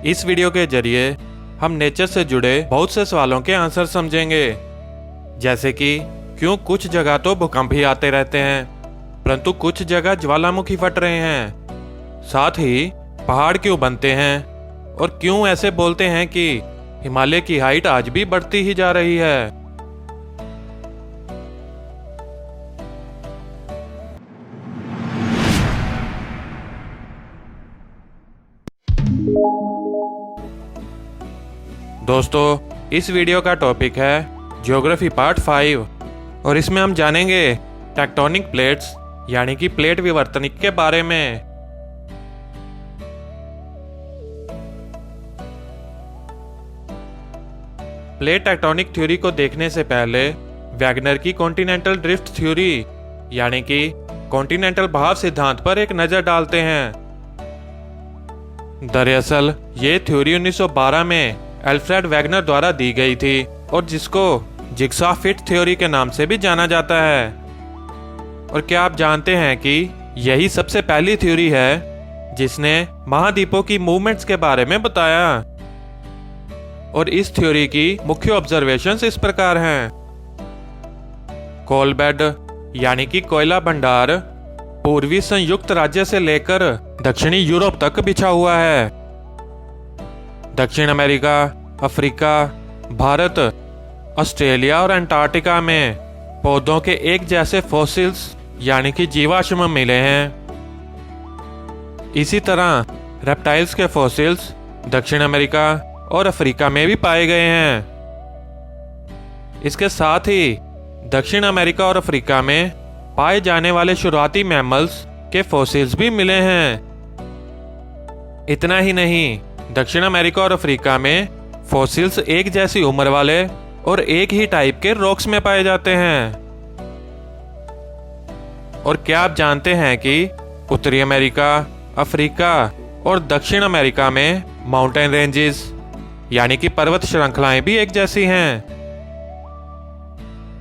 इस वीडियो के जरिए हम नेचर से जुड़े बहुत से सवालों के आंसर समझेंगे, जैसे कि क्यों कुछ जगह तो भूकंप ही आते रहते हैं परंतु कुछ जगह ज्वालामुखी फट रहे हैं, साथ ही पहाड़ क्यों बनते हैं और क्यों ऐसे बोलते हैं कि हिमालय की हाइट आज भी बढ़ती ही जा रही है। दोस्तों, इस वीडियो का टॉपिक है ज्योग्राफी पार्ट 5 और इसमें हम जानेंगे टेक्टोनिक प्लेट्स यानी कि प्लेट विवर्तनिक के बारे में। प्लेट टेक्टोनिक थ्योरी को देखने से पहले वैगनर की कॉन्टिनेंटल ड्रिफ्ट थ्योरी यानी कि कॉन्टिनेंटल बहाव सिद्धांत पर एक नजर डालते हैं। दरअसल ये थ्योरी 1912 में अल्फ्रेड वैगनर द्वारा दी गई थी और जिसको जिगसॉ फिट थ्योरी के नाम से भी जाना जाता है। और क्या आप जानते हैं कि यही सबसे पहली थ्योरी है जिसने महाद्वीपों की मूवमेंट्स के बारे में बताया। और इस थ्योरी की मुख्य ऑब्जर्वेशंस इस प्रकार हैं। कोल बेड यानी कि कोयला भंडार पूर्वी संयुक्त राज्य से लेकर दक्षिणी यूरोप तक बिछा हुआ है। दक्षिण अमेरिका, अफ्रीका, भारत, ऑस्ट्रेलिया और अंटार्कटिका में पौधों के एक जैसे फॉसिल्स यानी कि जीवाश्म मिले हैं। इसी तरह रेप्टाइल्स के फॉसिल्स दक्षिण अमेरिका और अफ्रीका में भी पाए गए हैं। इसके साथ ही दक्षिण अमेरिका और अफ्रीका में पाए जाने वाले शुरुआती मैमल्स के फॉसिल्स भी मिले हैं। इतना ही नहीं, दक्षिण अमेरिका और अफ्रीका में फॉसिल्स एक जैसी उम्र वाले और एक ही टाइप के रॉक्स में पाए जाते हैं। और क्या आप जानते हैं कि उत्तरी अमेरिका, अफ्रीका और दक्षिण अमेरिका में माउंटेन रेंजेस यानी कि पर्वत श्रृंखलाएं भी एक जैसी हैं।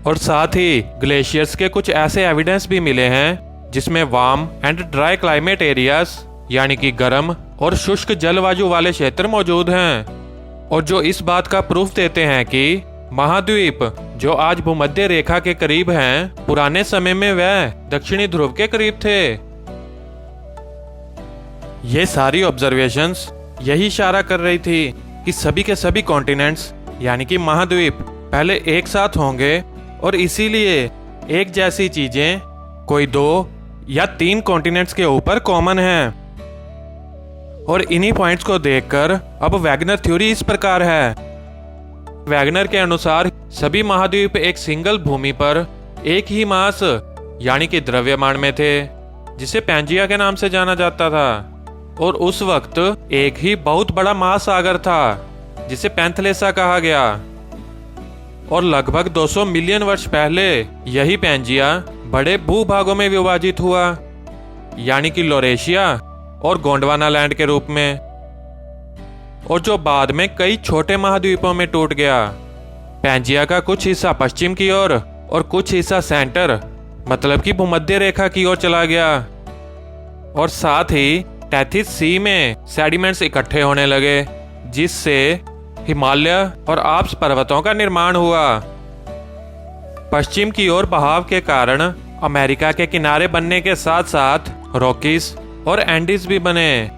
और साथ ही ग्लेशियर्स के कुछ ऐसे एविडेंस भी मिले हैं जिसमें warm and dry climate areas यानी कि गर्म और शुष्क जलवायु वाले क्षेत्र मौजूद हैं और जो इस बात का प्रूफ देते हैं कि महाद्वीप जो आज भूमध्य रेखा के करीब हैं, पुराने समय में वह दक्षिणी ध्रुव के करीब थे। ये सारी ऑब्जर्वेशंस यही इशारा कर रही थी कि सभी के सभी कॉन्टिनेंट्स यानी कि महाद्वीप पहले एक साथ होंगे और इसीलिए एक जैसी चीजें कोई 2 या 3 कॉन्टिनेंट्स के ऊपर कॉमन हैं। और इन्हीं पॉइंट्स को देखकर अब वैगनर थ्योरी इस प्रकार है। वैगनर के अनुसार सभी महाद्वीप एक सिंगल भूमि पर एक ही मास यानी कि द्रव्यमान में थे जिसे पैंजिया के नाम से जाना जाता था। और उस वक्त एक ही बहुत बड़ा महासागर था जिसे पैंथलेसा कहा गया। और लगभग 200 मिलियन वर्ष पहले यही पैंजिया बड़े भूभागों में विभाजित हुआ यानी कि लोरेशिया और गोंडवाना लैंड के रूप में, और जो बाद में कई छोटे महाद्वीपों में टूट गया। पैंजिया का कुछ हिस्सा पश्चिम की ओर और कुछ हिस्सा सेंटर मतलब कि भूमध्य रेखा की ओर चला गया। और साथ ही टेथिस सी में सेडिमेंट्स इकट्ठे होने लगे जिससे हिमालय और आल्प्स पर्वतों का निर्माण हुआ। पश्चिम की ओर बहाव के कारण अमेरिका के किनारे बनने के साथ साथ रॉकीज और एंडीज भी बने।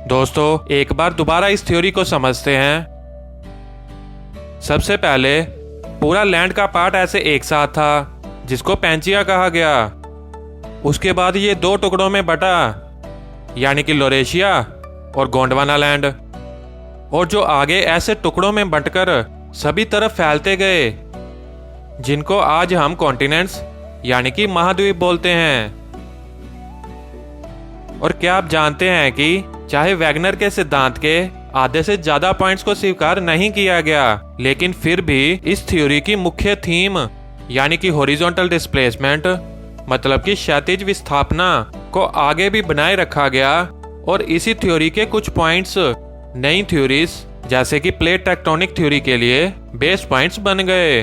दोस्तों, एक बार दोबारा इस थ्योरी को समझते हैं। सबसे पहले पूरा लैंड का पार्ट ऐसे एक साथ था जिसको पैंजिया कहा गया। उसके बाद ये 2 टुकड़ों में बटा यानी कि लोरेशिया और गोंडवाना लैंड, और जो आगे ऐसे टुकड़ों में बंटकर सभी तरफ फैलते गए जिनको आज हम कॉन्टिनेंट्स यानी कि महाद्वीप बोलते हैं। और क्या आप जानते हैं कि चाहे वैगनर के सिद्धांत के आधे से ज्यादा पॉइंट्स को स्वीकार नहीं किया गया, लेकिन फिर भी इस थ्योरी की मुख्य थीम यानी कि हॉरिजॉन्टल डिस्प्लेसमेंट मतलब कि क्षैतिज विस्थापना को आगे भी बनाए रखा गया। और इसी थ्योरी के कुछ पॉइंट्स नई थ्योरीज जैसे कि प्लेट टेक्टोनिक थ्योरी के लिए बेस पॉइंट्स बन गए।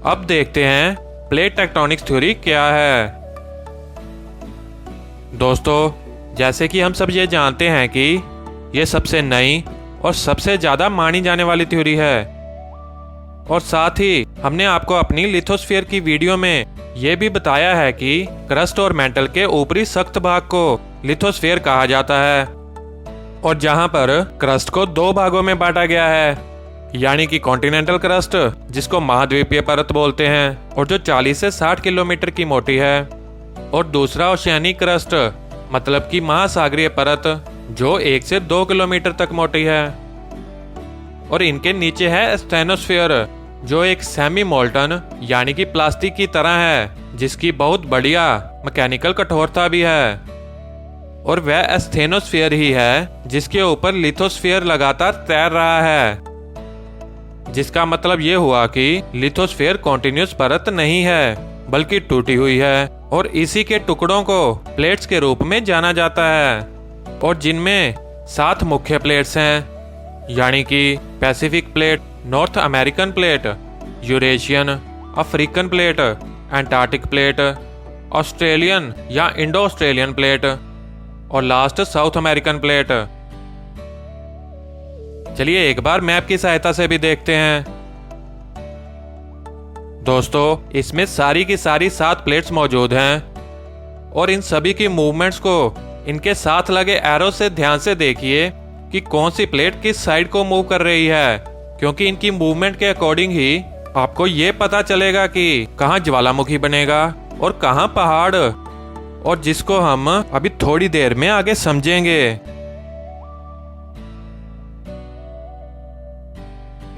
अब देखते हैं प्लेट टेक्टोनिक्स थ्योरी क्या है। दोस्तों, जैसे कि हम सब ये जानते हैं कि ये सबसे नई और सबसे ज़्यादा मानी जाने वाली थ्योरी है, और साथ ही हमने आपको अपनी लिथोस्फीयर की वीडियो में ये भी बताया है कि क्रस्ट और मेंटल के ऊपरी सख्त भाग को लिथोस्फीयर कहा जाता है, और जहां पर क्रस्ट को दो भागों में बांटा गया है, यानी कि कॉन्टिनेंटल क्रस्ट जिसको महाद्वीपीय परत बोलते हैं और जो 40 से 60 किलोमीटर की मोटी है, और दूसरा ओशियानिक क्रस्ट मतलब कि महासागरीय परत जो 1 से 2 किलोमीटर तक मोटी है, और इनके नीचे है स्टेनोस्फीयर जो एक सेमी मोल्टन यानी कि प्लास्टिक की तरह है जिसकी बहुत बढ़िया मैकेनिकल कठोरता भी है, और वह स्टेनोस्फीयर ही है जिसके ऊपर लिथोस्फीयर लगातार तैर रहा है, जिसका मतलब ये हुआ कि लिथोस्फीयर कॉन्टिन्यूस परत नहीं है बल्कि टूटी हुई है, और इसी के टुकड़ों को प्लेट्स के रूप में जाना जाता है, और जिनमें 7 मुख्य प्लेट्स हैं, यानी कि Pacific plate, north American plate, Eurasian, African plate, Antarctic plate, Australian या इंडो ऑस्ट्रेलियन प्लेट, और लास्ट साउथ अमेरिकन प्लेट। चलिए एक बार मैप की सहायता से भी देखते हैं। दोस्तों, इसमें सारी की सारी 7 प्लेट्स मौजूद हैं, और इन सभी की मूवमेंट्स को इनके साथ लगे एरो से ध्यान से देखिए कि कौन सी प्लेट किस साइड को मूव कर रही है, क्योंकि इनकी मूवमेंट के अकॉर्डिंग ही आपको ये पता चलेगा कि कहाँ ज्वालामुखी बनेगा और कहाँ पहाड़, और जिसको हम अभी थोड़ी देर में आगे समझेंगे।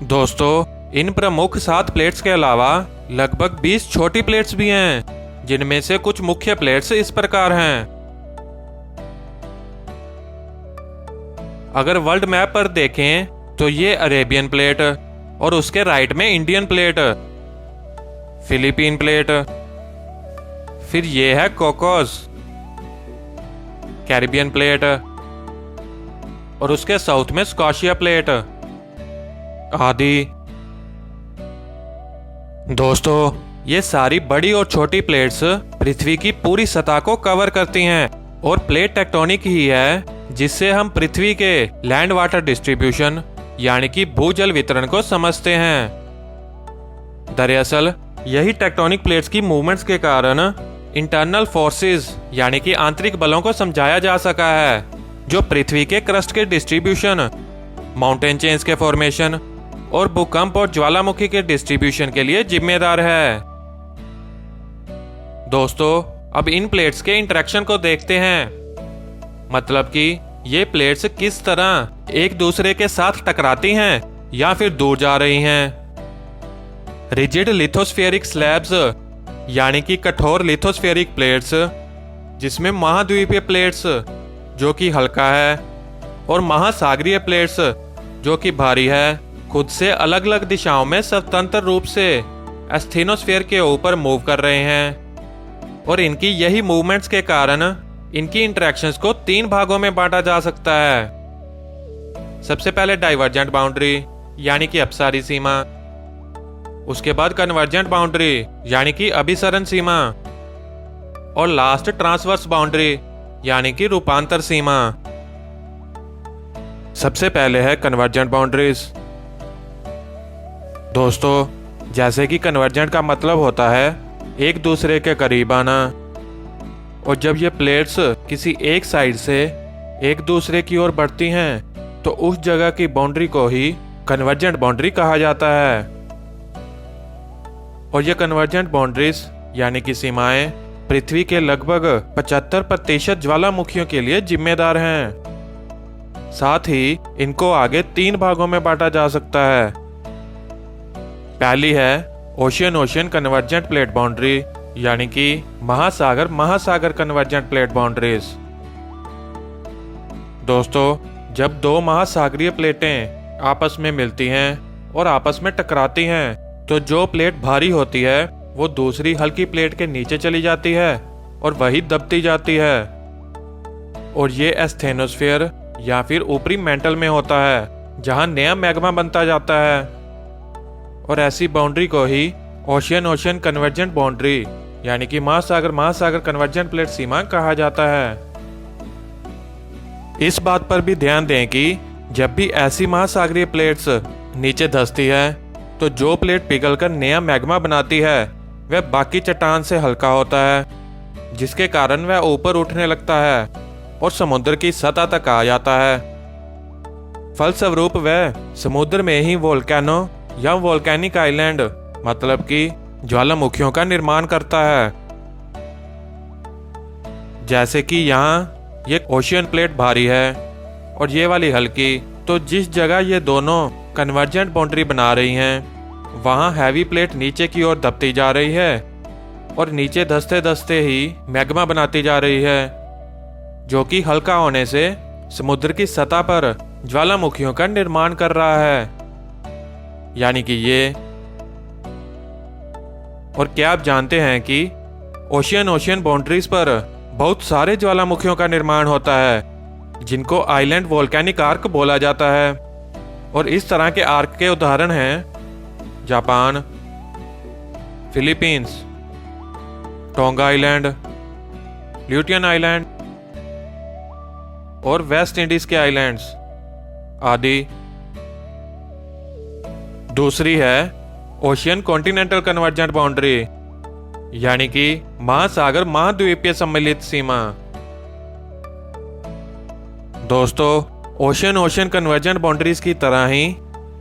दोस्तों, इन प्रमुख 7 प्लेट्स के अलावा लगभग 20 छोटी प्लेट्स भी हैं, जिनमें से कुछ मुख्य प्लेट्स इस प्रकार हैं। अगर वर्ल्ड मैप पर देखें तो ये अरेबियन प्लेट, और उसके राइट में इंडियन प्लेट, फिलीपीन प्लेट, फिर ये है कोकोस, कैरिबियन प्लेट, और उसके साउथ में स्कॉशिया प्लेट आदि। दोस्तों, ये सारी बड़ी और छोटी प्लेट्स पृथ्वी की पूरी सतह को कवर करती हैं, और प्लेट टेक्टोनिक ही है जिससे हम पृथ्वी के लैंड वाटर डिस्ट्रीब्यूशन यानी कि भूजल वितरण को समझते हैं। दरअसल यही टेक्टोनिक प्लेट्स की मूवमेंट्स के कारण इंटरनल फोर्सेस यानी कि आंतरिक बलों को समझाया जा सका है, जो पृथ्वी के क्रस्ट के डिस्ट्रीब्यूशन, माउंटेन चेन्स के फॉर्मेशन और भूकंप और ज्वालामुखी के डिस्ट्रीब्यूशन के लिए जिम्मेदार है। दोस्तों, अब इन प्लेट्स के इंटरेक्शन को देखते हैं, मतलब कि ये प्लेट्स किस तरह एक दूसरे के साथ टकराती हैं या फिर दूर जा रही हैं। रिजिड लिथोस्फेरिक स्लैब्स यानी कि कठोर लिथोस्फेरिक प्लेट्स, जिसमें महाद्वीपीय प्लेट्स जो कि हल्का है और महासागरीय प्लेट्स जो कि भारी है, खुद से अलग अलग दिशाओं में स्वतंत्र रूप से एस्थेनोस्फेयर के ऊपर मूव कर रहे हैं, और इनकी यही मूवमेंट्स के कारण इनकी इंटरेक्शंस को 3 भागों में बांटा जा सकता है। सबसे पहले डाइवर्जेंट बाउंड्री यानी कि अपसारी सीमा, उसके बाद कन्वर्जेंट बाउंड्री यानी कि अभिसरण सीमा, और लास्ट ट्रांसवर्स बाउंड्री यानी कि रूपांतर सीमा। सबसे पहले है कन्वर्जेंट बाउंड्रीज। दोस्तों, जैसे कि कन्वर्जेंट का मतलब होता है एक दूसरे के करीब आना, और जब ये प्लेट्स किसी एक साइड से एक दूसरे की ओर बढ़ती हैं तो उस जगह की बाउंड्री को ही कन्वर्जेंट बाउंड्री कहा जाता है। और ये कन्वर्जेंट बाउंड्रीज यानी कि सीमाएं पृथ्वी के लगभग 75% ज्वालामुखियों के लिए जिम्मेदार हैं। साथ ही इनको आगे 3 भागों में बांटा जा सकता है। पहली है ocean ocean convergent plate boundary यानी कि महासागर महासागर कन्वर्जेंट प्लेट बाउंड्रीज। दोस्तों, जब 2 महासागरीय प्लेटें आपस में मिलती हैं और आपस में टकराती हैं तो जो प्लेट भारी होती है वो दूसरी हल्की प्लेट के नीचे चली जाती है और वही दबती जाती है, और ये एस्थेनोस्फीयर या फिर ऊपरी मेंटल में होता है जहां नया मैग्मा बनता जाता है, और ऐसी बाउंड्री को ही ओशियन ओशियन कन्वर्जेंट बाउंड्री यानी कि महासागर महासागर कन्वर्जेंट प्लेट सीमा कहा जाता है। इस बात पर भी ध्यान दें कि जब भी ऐसी महासागरीय प्लेट्स नीचे धंसती है तो जो प्लेट पिघलकर नया मैग्मा बनाती है वह बाकी चट्टान से हल्का होता है, जिसके कारण वह ऊपर उठने लगता है और समुद्र की सतह तक आ जाता है। फलस्वरूप वह समुद्र में ही वोल्केनो या वोल्केनिक आइलैंड मतलब कि ज्वालामुखियों का निर्माण करता है। जैसे कि यहाँ ये ओशियन प्लेट भारी है और ये वाली हल्की, तो जिस जगह ये दोनों कन्वर्जेंट बाउंड्री बना रही हैं वहाँ हैवी प्लेट नीचे की ओर दबती जा रही है और नीचे धंसते धंसते ही मैग्मा बनाती जा रही है, जो कि हल्का होने से समुद्र की सतह पर ज्वालामुखियों का निर्माण कर रहा है, यानी कि ये। और क्या आप जानते हैं कि ओशियन बाउंड्रीज पर बहुत सारे ज्वालामुखियों का निर्माण होता है जिनको आइलैंड वोल्केनिक आर्क बोला जाता है। और इस तरह के आर्क के उदाहरण हैं Japan, Philippines, Tonga island, Aleutian island और वेस्ट इंडीज के आइलैंड्स आदि। दूसरी है ओशियन कॉन्टिनेंटल कन्वर्जेंट बाउंड्री, यानी कि महासागर महाद्वीपीय सम्मिलित सीमा। दोस्तों, ओशियन कन्वर्जेंट बाउंड्रीज की तरह ही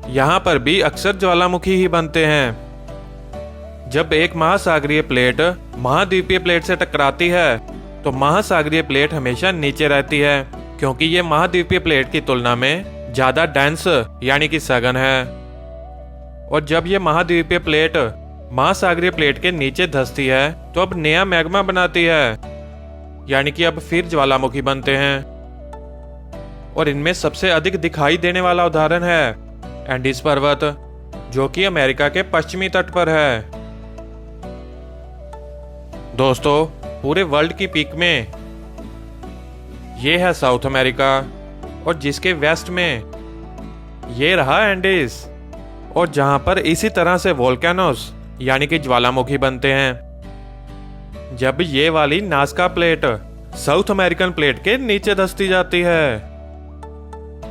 यहाँ पर भी अक्सर ज्वालामुखी ही बनते हैं। जब एक महासागरीय प्लेट महाद्वीपीय प्लेट से टकराती है तो महासागरीय प्लेट हमेशा नीचे रहती है, क्योंकि ये महाद्वीपीय प्लेट की तुलना में ज्यादा डेंस यानी कि सघन है। और जब ये महाद्वीपीय प्लेट महासागरीय प्लेट के नीचे धंसती है तो अब नया मैग्मा बनाती है, यानी कि अब फिर ज्वालामुखी बनते हैं। और इनमें सबसे अधिक दिखाई देने वाला उदाहरण है एंडीज पर्वत, जो कि अमेरिका के पश्चिमी तट पर है। दोस्तों, पूरे वर्ल्ड की पीक में ये है साउथ अमेरिका और जिसके वेस्ट में ये रहा एंडीज, और जहां पर इसी तरह से वोल्केनोस यानी कि ज्वालामुखी बनते हैं। जब ये वाली Nazca plate south American plate के नीचे धंसती जाती है,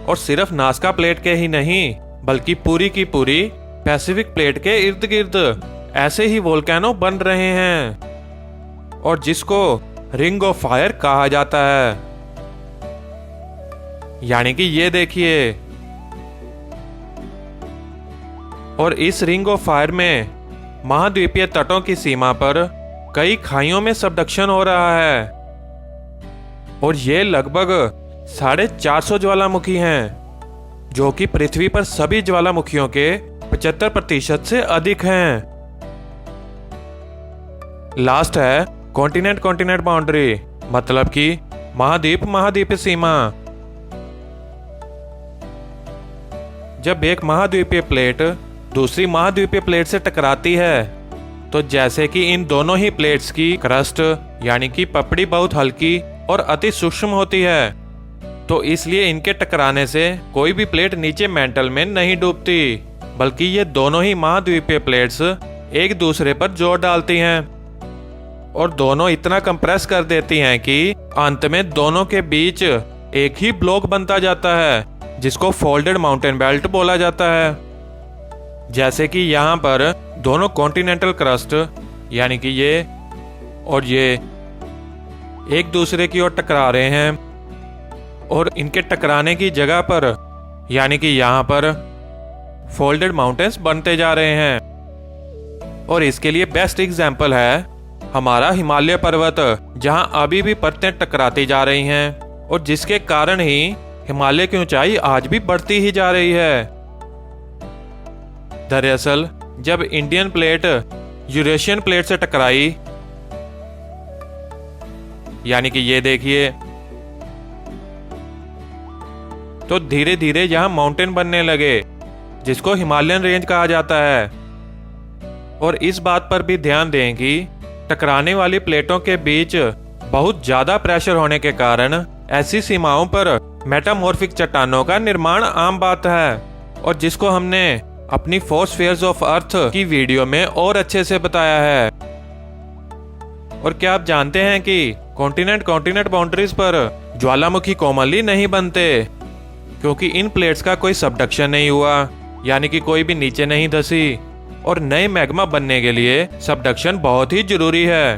और सिर्फ नाज़का प्लेट के ही नहीं बल्कि पूरी की पूरी पैसिफिक प्लेट के इर्द गिर्द ऐसे ही वोल्केनो बन रहे हैं, और जिसको रिंग ऑफ फायर कहा जाता है। यानी कि ये देखिए, और इस रिंग ऑफ फायर में महाद्वीपीय तटों की सीमा पर कई खाइयों में सबडक्शन हो रहा है, और ये लगभग 450 ज्वालामुखी हैं, जो कि पृथ्वी पर सभी ज्वालामुखियों के 75% से अधिक हैं। लास्ट है कॉन्टिनेंट बाउंड्री, मतलब कि महाद्वीपीय सीमा। जब एक महाद्वीपीय प्लेट दूसरी महाद्वीपीय प्लेट से टकराती है तो जैसे कि इन दोनों ही प्लेट्स की क्रस्ट यानी कि पपड़ी बहुत हल्की और अति सूक्ष्म होती है, तो इसलिए इनके टकराने से कोई भी प्लेट नीचे मेंटल में नहीं डूबती, बल्कि ये दोनों ही महाद्वीपीय प्लेट्स एक दूसरे पर जोर डालती हैं और दोनों इतना कंप्रेस कर देती हैं कि अंत में दोनों के बीच एक ही ब्लॉक बनता जाता है, जिसको फोल्डेड माउंटेन बेल्ट बोला जाता है। जैसे कि यहाँ पर दोनों कॉन्टिनेंटल क्रस्ट यानी कि ये और ये एक दूसरे की ओर टकरा रहे हैं, और इनके टकराने की जगह पर यानी कि यहाँ पर फोल्डेड माउंटेन्स बनते जा रहे हैं। और इसके लिए बेस्ट एग्जाम्पल है हमारा हिमालय पर्वत, जहां अभी भी परतें टकराती जा रही हैं, और जिसके कारण ही हिमालय की ऊंचाई आज भी बढ़ती ही जा रही है। दरअसल जब इंडियन प्लेट यूरेशियन प्लेट से टकराई, यानी कि ये देखिए, तो धीरे धीरे यहां माउंटेन बनने लगे, जिसको हिमालयन रेंज कहा जाता है। और इस बात पर भी ध्यान दें कि टकराने वाली प्लेटों के बीच बहुत ज्यादा प्रेशर होने के कारण ऐसी सीमाओं पर मेटामॉर्फिक चट्टानों का निर्माण आम बात है, और जिसको हमने अपनी 4 स्फीयर्स ऑफ अर्थ की वीडियो में और अच्छे से बताया है। और क्या आप जानते हैं कि कॉन्टिनेंट बाउंड्रीज पर ज्वालामुखी कॉमनली नहीं बनते, क्योंकि इन प्लेट्स का कोई सबडक्शन नहीं हुआ, यानी कि कोई भी नीचे नहीं धसी। और नए मैग्मा बनने के लिए सबडक्शन बहुत ही जरूरी है।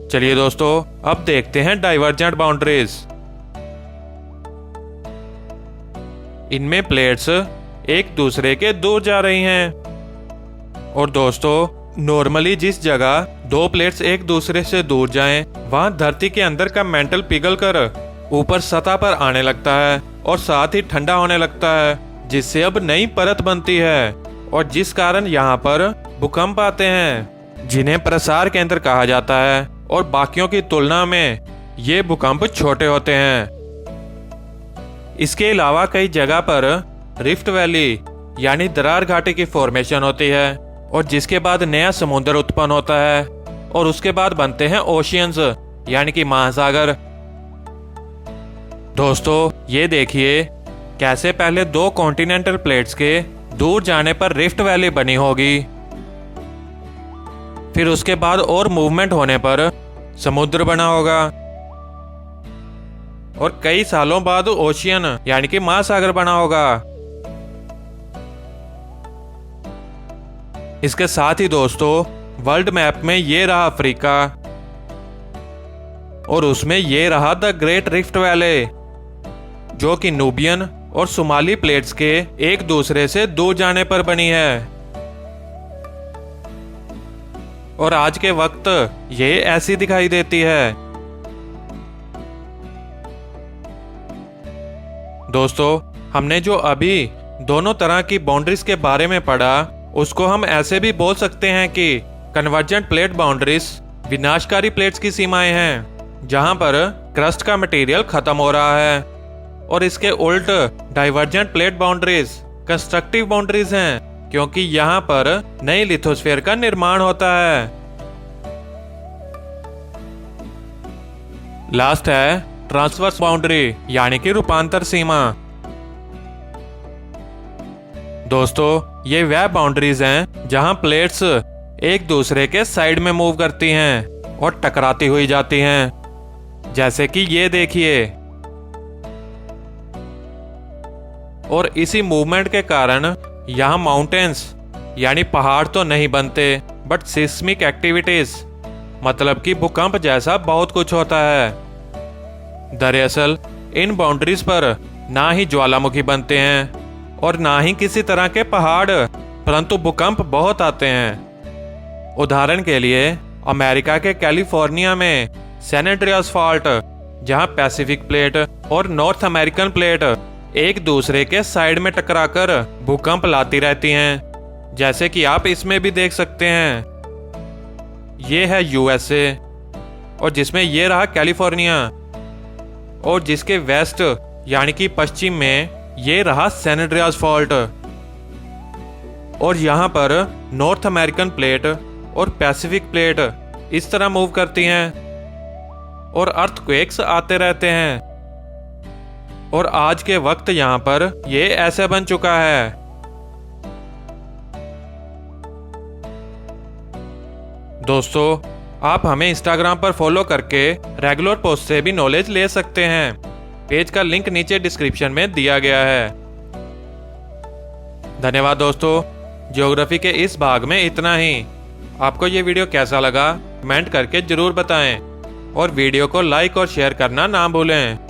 चलिए दोस्तों, अब देखते हैं डाइवर्जेंट बाउंड्रीज। इनमें प्लेट्स एक दूसरे के दूर जा रही हैं। और दोस्तों, नॉर्मली जिस जगह दो प्लेट्स एक दूसरे से दूर जाएं, वहां धरती के अंदर का मेंटल पिघलकर ऊपर सतह पर आने लगता है और साथ ही ठंडा होने लगता है, जिससे अब नई परत बनती है और जिस कारण यहाँ पर भूकंप आते हैं, जिन्हें प्रसार केंद्र कहा जाता है। और बाकियों की तुलना में ये भूकंप छोटे होते हैं। इसके अलावा कई जगह पर रिफ्ट वैली यानी दरार घाटी की फॉर्मेशन होती है, और जिसके बाद नया समुद्र उत्पन्न होता है और उसके बाद बनते हैं ओशियंस यानी कि महासागर। दोस्तों, ये देखिए कैसे पहले दो कॉन्टिनेंटल प्लेट्स के दूर जाने पर रिफ्ट वैली बनी होगी, फिर उसके बाद और मूवमेंट होने पर समुद्र बना होगा, और कई सालों बाद ओशियन यानी कि महासागर बना होगा। इसके साथ ही दोस्तों, वर्ल्ड मैप में ये रहा अफ्रीका, और उसमें ये रहा द ग्रेट रिफ्ट वैली, जो कि नूबियन और सोमाली प्लेट्स के एक दूसरे से दूर जाने पर बनी है। और आज के वक्त ये ऐसी दिखाई देती है। दोस्तों, हमने जो अभी दोनों तरह की बाउंड्रीज के बारे में पढ़ा, उसको हम ऐसे भी बोल सकते हैं कि कन्वर्जेंट प्लेट बाउंड्रीज विनाशकारी प्लेट्स की सीमाएं हैं, जहां पर क्रस्ट का मटेरियल खत्म हो रहा है। और इसके उल्ट divergent plate boundaries constructive boundaries हैं, क्योंकि यहाँ पर नई लिथोस्फीयर का निर्माण होता है। लास्ट है ट्रांसवर्स बाउंड्री यानी कि रूपांतर सीमा। दोस्तों, ये वह बाउंड्रीज हैं जहां प्लेट्स एक दूसरे के साइड में मूव करती हैं और टकराती हुई जाती हैं, जैसे कि ये देखिए। और इसी मूवमेंट के कारण यहाँ माउंटेन्स यानी पहाड़ तो नहीं बनते, बट सिस्मिक एक्टिविटीज मतलब कि भूकंप जैसा बहुत कुछ होता है। दरअसल इन बाउंड्रीज पर ना ही ज्वालामुखी बनते हैं और ना ही किसी तरह के पहाड़, परंतु भूकंप बहुत आते हैं। उदाहरण के लिए अमेरिका के कैलिफोर्निया में सैन एंड्रियास फॉल्ट, जहां पैसिफिक प्लेट और नॉर्थ अमेरिकन प्लेट एक दूसरे के साइड में टकराकर भूकंप लाती रहती हैं, जैसे कि आप इसमें भी देख सकते हैं। ये है यूएसए, और जिसमें ये रहा कैलिफोर्निया, और जिसके वेस्ट यानी कि पश्चिम में ये रहा सैन एंड्रियास फॉल्ट। और यहाँ पर नॉर्थ अमेरिकन प्लेट और पैसिफिक प्लेट इस तरह मूव करती हैं और अर्थक्वेक्स आते रहते हैं। और आज के वक्त यहाँ पर ये ऐसे बन चुका है। दोस्तों, आप हमें इंस्टाग्राम पर फॉलो करके रेगुलर पोस्ट से भी नॉलेज ले सकते हैं। पेज का लिंक नीचे डिस्क्रिप्शन में दिया गया है। धन्यवाद दोस्तों, ज्योग्राफी के इस भाग में इतना ही। आपको ये वीडियो कैसा लगा कमेंट करके जरूर बताएं, और वीडियो को लाइक और शेयर करना ना भूलें।